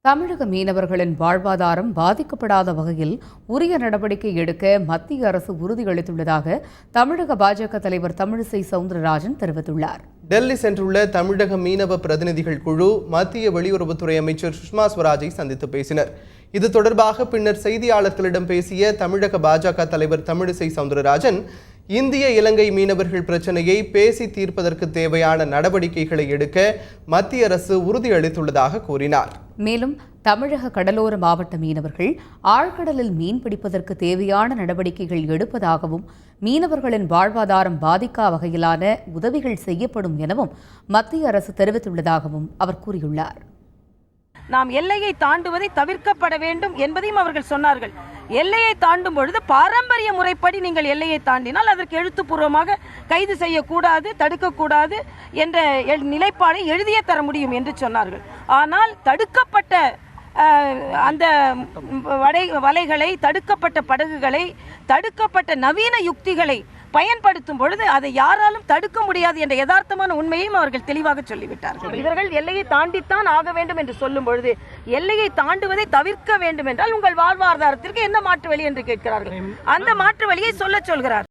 தமிழக மீனவர்களின் வாழ்வாதாரம் பாதிக்கப்படாத வகையில் உரிய நடவடிக்கை எடுக்க மத்திய அரசு உறுதியளித்துள்ளதாக தமிழக பாஜக தலைவர் தமிழிசை சவுந்தரராஜன் தெரிவித்துள்ளார். டெல்லி சென்றுள்ள தமிழக மீனவ பிரதிநிதிகள் குழு மத்திய வெளியுறவுத்துறை அமைச்சர் சுஷ்மா ஸ்வராஜை சந்தித்து பேசினர். இது தொடர்பாக பின்னர் செய்தியாளர்களிடம் பேசிய தமிழக பாஜக தலைவர் தமிழிசை சவுந்தரராஜன், இந்திய இலங்கை மீனவர்கள் பிரச்சனையை பேசி தீர்ப்பதற்கு தேவையான நடவடிக்கைகளை எடுக்க மத்திய அரசு உறுதியளித்துள்ளதாக கூறினார். மேலும் தமிழக கடலோர மாவட்ட மீனவர்கள் ஆழ்கடலில் மீன் பிடிப்பதற்கு தேவையான நடவடிக்கைகள் எடுப்பதாகவும் மீனவர்களின் வாழ்வாதாரம் பாதிக்கா வகையிலான உதவிகள் செய்யப்படும் எனவும் மத்திய அரசு தெரிவித்துள்ளதாகவும் அவர் கூறியுள்ளார். நாம் எல்லையை தாண்டுவதை தவிர்க்கப்பட வேண்டும் என்பதையும் அவர்கள் சொன்னார்கள். எல்லையை தாண்டும் பொழுது பாரம்பரிய முறைப்படி நீங்கள் எல்லையை தாண்டினால் அதற்கு எழுத்துப்பூர்வமாக கைது செய்யக்கூடாது, தடுக்கக்கூடாது என்ற நிலைப்பாடை எழுதியே தர முடியும் என்று சொன்னார்கள். ஆனால் தடுக்கப்பட்ட அந்த வலைகளை, தடுக்கப்பட்ட படகுகளை, தடுக்கப்பட்ட நவீன யுக்திகளை பயன்படுத்தும் பொழுது அதை யாராலும் தடுக்க முடியாது என்ற யதார்த்தமான உண்மையையும் அவர்கள் தெளிவாக சொல்லிவிட்டார்கள். இவர்கள் எல்லையை தாண்டித்தான் ஆக வேண்டும் என்று சொல்லும் பொழுது எல்லையை தாண்டுவதை தவிர்க்க வேண்டும் என்றால் உங்கள் வாழ்வாதாரத்திற்கு என்ன மாற்று வழி என்று கேட்கிறார்கள். அந்த மாற்று வழியை சொல்ல சொல்கிறார்.